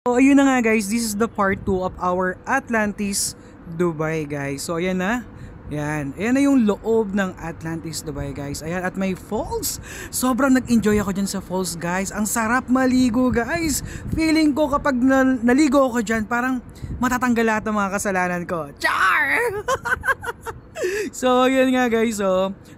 So ayun na nga guys, this is the part 2 of our Atlantis Dubai guys. So ayan na. Ayan na yung loob ng Atlantis Dubai guys. Ayan, at may falls. Sobrang nag-enjoy ako dyan sa falls guys. Ang sarap maligo guys. Feeling ko kapag naligo ako dyan, parang matatanggal lahat ng mga kasalanan ko. Char! So yun nga guys,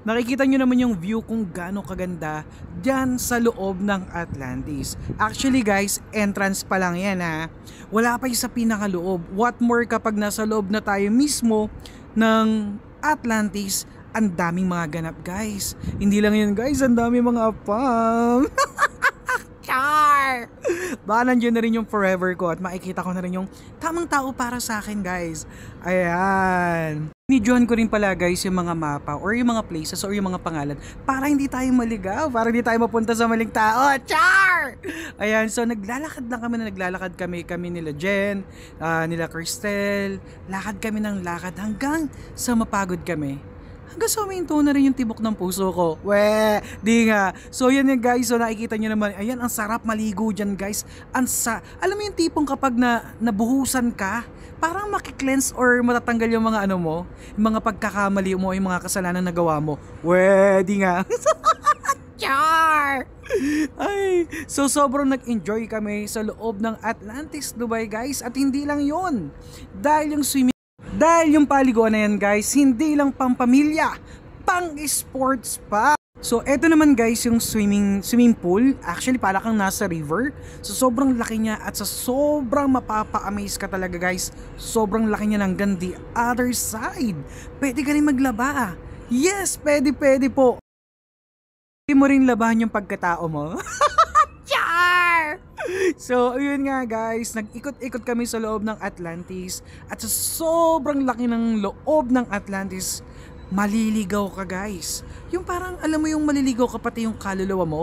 nakikita nyo naman yung view kung gaano kaganda dyan sa loob ng Atlantis. Actually guys, entrance pa lang yan ha. Wala pa yung sa pinakaloob. What more kapag nasa loob na tayo mismo ng Atlantis, ang daming mga ganap guys. Hindi lang yun guys, ang daming mga farm. Char! Baka nandiyan na rin yung forever ko at makikita ko na rin yung tamang tao para sa akin guys. Ayan. Nidyohan ko rin pala guys yung mga mapa or yung mga places or yung mga pangalan para hindi tayo maligaw, para hindi tayo mapunta sa maling tao. Char! Ayan, so naglalakad kami nila Jen, nila Cristel, lakad kami ng lakad hanggang sa mapagod kami. Hanggang sa uminto na rin yung tibok ng puso ko. Di nga. So yan yan guys, so nakikita nyo naman, ayan, ang sarap maligo dyan guys. Alam mo yung tipong kapag nabuhusan ka, parang makikleanse or matatanggal yung mga ano mo, yung mga pagkakamali mo, yung mga kasalanan na gawa mo. Di nga. Char! Ay, so sobrang nag-enjoy kami sa loob ng Atlantis Dubai guys. At hindi lang yon, dahil yung paliguan na yan guys, hindi lang pang pamilya, pang sports pa. So eto naman guys yung swimming pool. Actually para kang nasa river. So sobrang laki niya at sa sobrang mapapa-amaze ka talaga guys. Sobrang laki niya hanggang the other side. Pwede ka rin maglaba. Yes, pwede po. Pwede mo rin labahan yung pagkatao mo. Char! So ayun nga guys, nag-ikot-ikot kami sa loob ng Atlantis. At sa sobrang laki ng loob ng Atlantis, maliligaw ka guys. Yung parang alam mo yung maliligaw ka pati yung kaluluwa mo.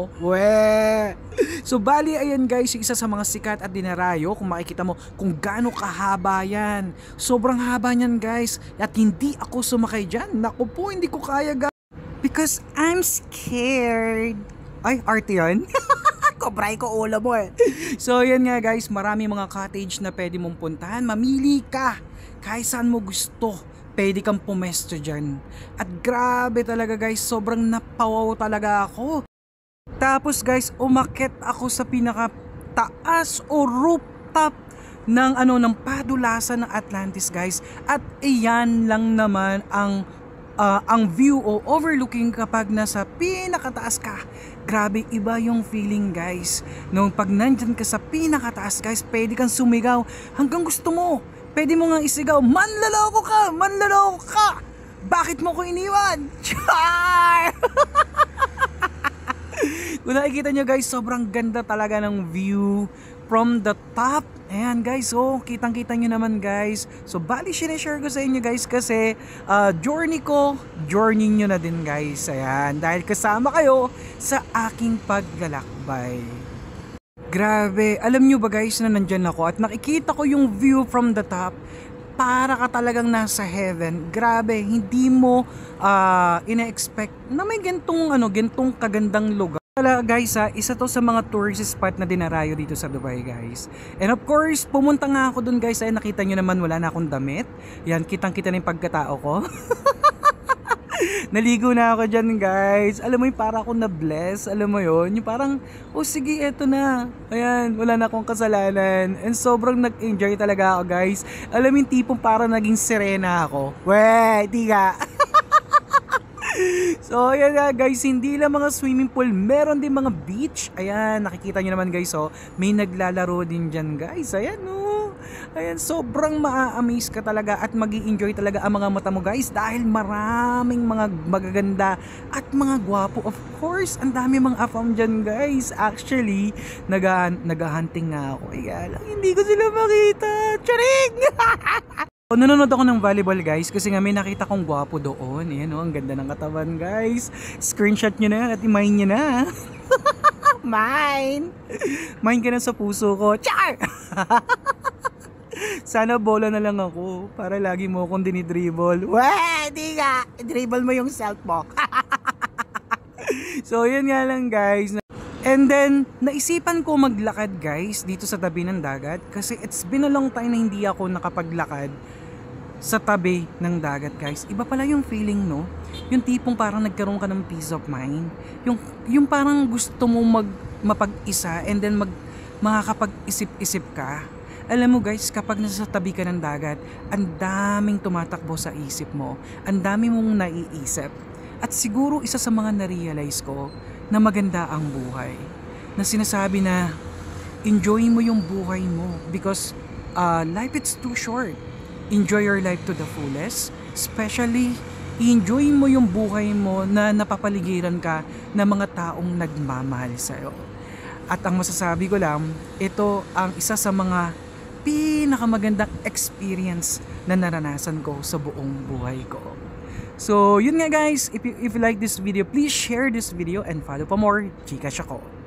So bali ayan guys, yung isa sa mga sikat at dinarayo. Kung makikita mo kung gaano kahaba yan. Sobrang haba niyan guys. At hindi ako sumakay dyan. Naku po, hindi ko kaya guys. Because I'm scared. Ay, arte yan. Kobray ko ulo mo eh. So yan nga guys, marami mga cottage na pwede mong puntahan. Mamili ka kahit saan mo gusto. Pwede kang pumesto dyan. At grabe talaga guys, sobrang napawaw talaga ako. Tapos guys, umakyat ako sa pinaka taas o rooftop ng padulasan ng Atlantis guys. At iyan lang naman ang view o overlooking kapag nasa pinakataas ka. Grabe, iba yung feeling guys. Nung pag nandyan ka sa pinakataas guys, pwede kang sumigaw hanggang gusto mo. Pwede mo nga isigaw, manlaloko ka! Bakit mo ko iniwan? Char! Kung nakikita nyo guys, sobrang ganda talaga ng view from the top. Ayan guys, so kitang-kita nyo naman guys. So bali sinishare ko sa inyo guys kasi journey nyo na din guys. Ayan, dahil kasama kayo sa aking paglalakbay. Grabe, alam nyo ba guys na nandyan ako at nakikita ko yung view from the top. Para ka talagang nasa heaven. Grabe, hindi mo ina-expect na may gantong kagandang lugar. Guys isa to sa mga tourist spot na dinarayo dito sa Dubai guys. And of course, pumunta nga ako dun guys. Ay nakita nyo naman wala na akong damit. Yan, kitang-kita na yung pagkatao ko. Naligo na ako dyan guys. Alam mo yung para akong na-bless. Alam mo yun? Yung parang, oh sige, eto na. Ayan, wala na akong kasalanan. And sobrang nag-enjoy talaga ako guys. Alam mo yung tipong parang naging sirena ako. Di ka. So ayan nga guys, hindi lang mga swimming pool, meron din mga beach. Ayan, nakikita nyo naman guys, may naglalaro din dyan guys. Ayan ayan, sobrang maa-amaze ka talaga at magi-enjoy talaga ang mga mata mo guys. Dahil maraming mga magaganda at mga gwapo. Of course, ang dami mga afam dyan guys. Actually, nag-hunting nga ako. Ayan, hindi ko sila makita. Charing! Nanonood ako ng volleyball guys kasi nga may nakita kong gwapo doon. Ayan ang ganda ng katawan guys. Screenshot nyo na at i-mine nyo na. Mine ka na sa puso ko. Char! Sana bola na lang ako para lagi mo akong dinidribble. Di ka. Dribble mo yung self mo. So yun nga lang guys. And then, naisipan ko maglakad guys dito sa tabi ng dagat kasi it's been a long time na hindi ako nakapaglakad sa tabi ng dagat guys. Iba pala yung feeling, no? Yung tipong parang nagkaroon ka ng peace of mind. Yung parang gusto mo mapag-isa and then makakapag-isip-isip ka. Alam mo guys, kapag nasa tabi ka ng dagat, ang daming tumatakbo sa isip mo. Ang dami mong naiisip. At siguro isa sa mga na-realize ko na maganda ang buhay. Na sinasabi na enjoy mo yung buhay mo because life it's too short. Enjoy your life to the fullest. Especially, enjoy mo yung buhay mo na napapaligiran ka ng mga taong nagmamahal sa'yo. At ang masasabi ko lang, ito ang isa sa mga pinakamagandang experience na naranasan ko sa buong buhay ko. So, yun nga guys, if you like this video, please share this video and follow pa more. Chika Siya Ko.